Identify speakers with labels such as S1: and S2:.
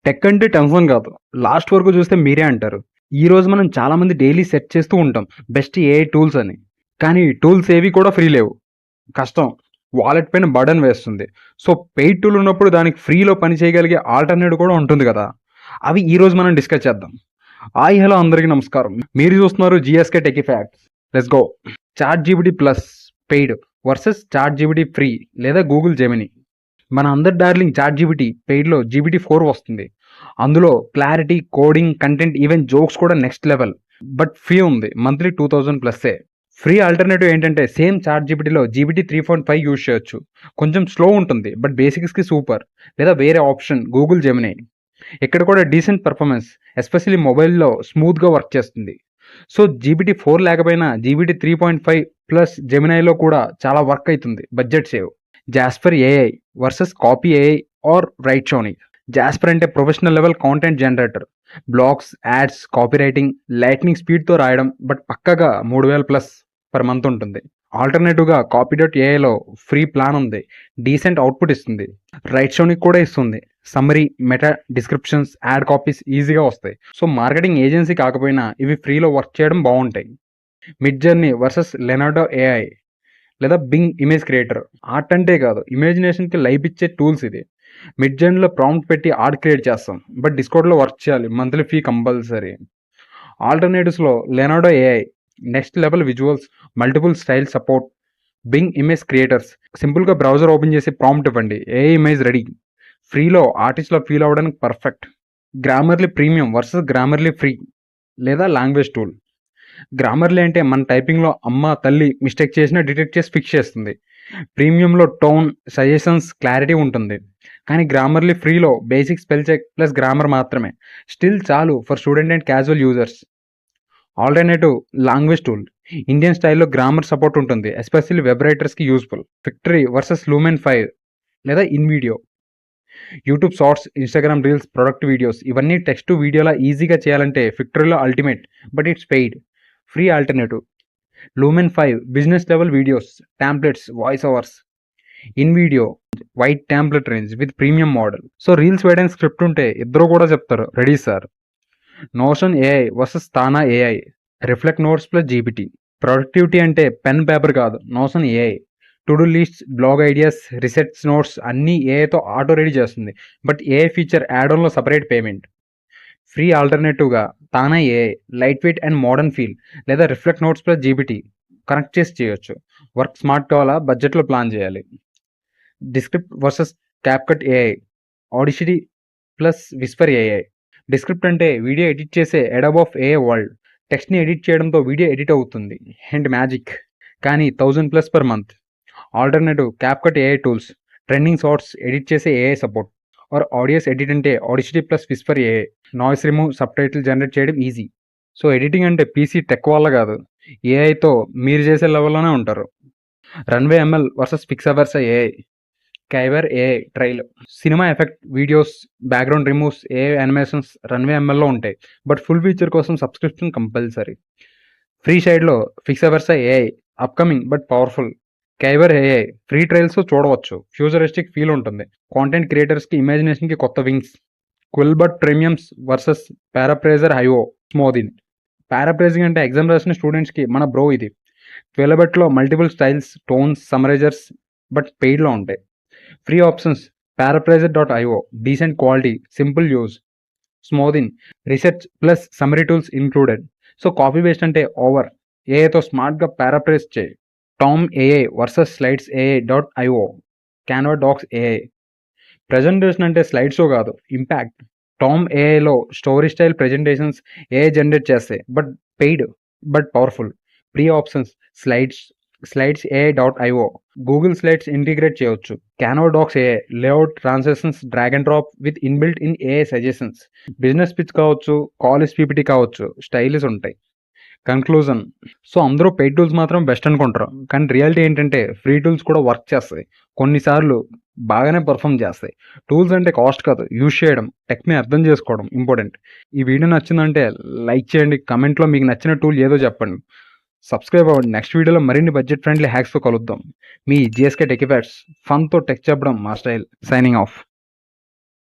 S1: Tech అంటే tension కాదు. Last వరకు చూస్తే మీరే అంటారు. ఈరోజు మనం చాలామంది డైలీ సెర్చ్ చేస్తూ ఉంటాం. బెస్ట్ ఏఐ టూల్స్ అని. కానీ టూల్స్ ఏవి కూడా ఫ్రీ లేవు. కష్టం. వాలెట్ పైన బర్డెన్ వేస్తుంది. సో పెయిడ్ టూల్ ఉన్నప్పుడు దానికి ఫ్రీలో పని చేయగలిగే ఆల్టర్నేటివ్ కూడా ఉంటుంది కదా! అవి ఈరోజు మనం డిస్కస్ చేద్దాం. హాయ్ హలో అందరికీ నమస్కారం. మీరు చూస్తున్నారు GSK techie facts. Let's go. Chat GPT plus paid versus Chat GPT free లేదా గూగుల్ జెమినీ. మన అందరి డార్లింగ్ చాట్ జీపీటీ పెయిడ్లో GPT-4 వస్తుంది. అందులో clarity, coding, content, even jokes కూడా నెక్స్ట్ లెవెల్. బట్ ఫీ ఉంది, మంత్లీ 2000 ప్లస్సే. ఫ్రీ ఆల్టర్నేటివ్ ఏంటంటే సేమ్ చాట్ జీపీటీలో GPT-3.5 యూజ్ చేయొచ్చు. కొంచెం స్లో ఉంటుంది బట్ బేసిక్స్కి సూపర్. లేదా వేరే ఆప్షన్ గూగుల్ జెమినీ. ఇక్కడ కూడా డీసెంట్ పర్ఫార్మెన్స్, ఎస్పెషల్లీ మొబైల్లో స్మూత్గా వర్క్ చేస్తుంది. సో GPT-4 లేకపోయినా GPT-3.5 ప్లస్ జెమినైలో కూడా చాలా వర్క్ అవుతుంది. Budget save. Jasper AI versus copy AI or Writesonic. Jasper అంటే professional level content generator. Blogs, ads, copy writing, lightning స్పీడ్తో రాయడం. బట్ పక్కగా 3000 ప్లస్ పర్ మంత్ ఉంటుంది. ఆల్టర్నేటివ్గా కాపీ.ఏఐలో ఫ్రీ ప్లాన్ ఉంది. డీసెంట్ అవుట్పుట్ ఇస్తుంది. రైట్ షోనికి కూడా ఇస్తుంది. Summary, meta descriptions, add copies ఈజీగా వస్తాయి. సో మార్కెటింగ్ ఏజెన్సీ కాకపోయినా ఇవి ఫ్రీలో వర్క్ చేయడం బాగుంటాయి. Midjourney versus Leonardo AI లేదా బింగ్ ఇమేజ్ క్రియేటర్. ఆర్ట్ అంటే కాదు, ఇమాజినేషన్కి లైఫ్ ఇచ్చే టూల్స్ ఇది. మిడ్ జర్నీలో ప్రాంప్ట్ పెట్టి ఆర్ట్ క్రియేట్ చేస్తాం. బట్ డిస్కౌంట్లో వర్క్ చేయాలి, మంత్లీ ఫీ కంపల్సరీ. ఆల్టర్నేటివ్స్లో Leonardo AI next level visuals, multiple style support. Bing image creators సింపుల్గా బ్రౌజర్ ఓపెన్ చేసి ప్రాంప్ట్ ఇవ్వండి, ఏఐ ఇమేజ్ రెడీ. ఫ్రీలో ఆర్టిస్ట్లో ఫీల్ అవ్వడానికి perfect. Grammarly premium versus Grammarly free లేదా లాంగ్వేజ్ టూల్. గ్రామర్లీ అంటే మన టైపింగ్లో అమ్మ, తల్లి మిస్టేక్ చేసినా డిటెక్ట్ చేసి ఫిక్స్ చేస్తుంది. ప్రీమియంలో టోన్, సజెషన్స్, క్లారిటీ ఉంటుంది. కానీ గ్రామర్లీ ఫ్రీలో basic spell check plus grammar మాత్రమే. స్టిల్ చాలు for student and casual users. Alternative language tool. Indian స్టైల్లో గ్రామర్ సపోర్ట్ ఉంటుంది, ఎస్పెషల్లీ వెబ్ రైటర్స్కి యూస్ఫుల్. విక్టరీ వర్సెస్ లూమెన్ 5 లేదా InVideo. YouTube shorts, Instagram reels, product videos ఇవన్నీ text to వీడియోలా ఈజీగా చేయాలంటే విక్టరీలో ultimate. But it's paid. Free alternative Lumen 5 business level videos, templates, voice overs. InVideo wide template range with premium model. So reels వేయడానికి script ఉంటే ఇద్దరు కూడా చెప్తారు ready sir. Notion AI versus Tana AI. Reflect notes plus GPT. Productivity అంటే pen paper కాదు, Notion AI. To do lists, blog ideas, research notes అన్నీ ఏఐతో auto ready చేస్తుంది. బట్ ఏఐ ఫీచర్ యాడ్ ఆన్లో సపరేట్ పేమెంట్. ఫ్రీ ఆల్టర్నేటివ్గా Tana AI light weight and modern feel లేదా Reflect notes plus GPT connect చేసి చేయొచ్చు. Work smart కావాలా, బడ్జెట్లో ప్లాన్ చేయాలి. డిస్క్రిప్ట్ versus CapCut AI. Audacity plus Whisper AI. Descript అంటే వీడియో ఎడిట్ చేసే ఎడబ్ ఆఫ్ ఏఐ వరల్డ్. టెక్స్ట్ని ఎడిట్ చేయడంతో వీడియో ఎడిట్ అవుతుంది. And magic. కానీ 1000 plus per month. Alternative CapCut AI tools. Trending shorts edit చేసే AI support. Or audios edit అంటే Audacity plus Whisper AI. Noise remove, subtitle generate చేయడం easy. So editing అంటే PC tech వల్ల కాదు, ఏఐతో మీరు చేసే లెవెల్లోనే ఉంటారు. Runway ML versus పిక్సావర్స్ AI. Kaiber AI trial. Cinema effect, videos, background removes, AI animations Runway ఎంఎల్లో ఉంటాయి. బట్ ఫుల్ ఫీచర్ కోసం సబ్స్క్రిప్షన్ కంపల్సరీ. ఫ్రీ సైడ్లో Pixverse AI upcoming but powerful. Kaiber AI free trials చూడవచ్చు, ఫ్యూచరిస్టిక్ ఫీల్ ఉంటుంది. Content క్రియేటర్స్కి, ఇమాజినేషన్కి కొత్త wings. Quillbot premiums versus paraphraser హైవో స్మోదిన్. పారాప్రైజింగ్ అంటే ఎగ్జామ్ రాసిన స్టూడెంట్స్కి మన బ్రో ఇది. క్విల్బర్ట్లో multiple styles, tones, summarizers but పెయిడ్లో ఉంటాయి. Free options paraphrase.io decent quality, simple use. స్మోదిన్ research plus summary tools included. So copy paste అంటే ఓవర్, ఏఐతో స్మార్ట్గా పారాప్రైజ్ చేయి. Tome AI versus slides AI.io. Canva Docs AI. Presentation అంటే slide show కాదు, impact. Tome ఏఐలో story style presentations AI generate చేస్తాయి. But paid but powerful. Free options slides AI.io. Google slides integrate చేయవచ్చు. Canva Docs AI layout, transactions, drag and drop with inbuilt in AI suggestions. Business pitch కావచ్చు, college PPT కావచ్చు, stylish ఉంటాయి. Conclusion. So అందరూ paid tools మాత్రం best అనుకుంటారు, కానీ reality ఏంటంటే free tools కూడా వర్క్ చేస్తాయి, కొన్నిసార్లు బాగానే పర్ఫామ్ చేస్తాయి. టూల్స్ అంటే కాస్ట్ కాదు, యూజ్ చేయడం, టెక్ని అర్థం చేసుకోవడం ఇంపార్టెంట్. ఈ వీడియో నచ్చిందంటే లైక్ చేయండి, కమెంట్లో మీకు నచ్చిన టూల్ ఏదో చెప్పండి, సబ్స్క్రైబ్ అవ్వండి. నెక్స్ట్ వీడియోలో మరిన్ని బడ్జెట్ ఫ్రెండ్లీ హ్యాక్స్తో కలుద్దాం. మీ జీఎస్కే టెకీ ఫ్యాక్ట్స్, ఫన్తో టెక్ చెప్పడం మా స్టైల్. Signing off.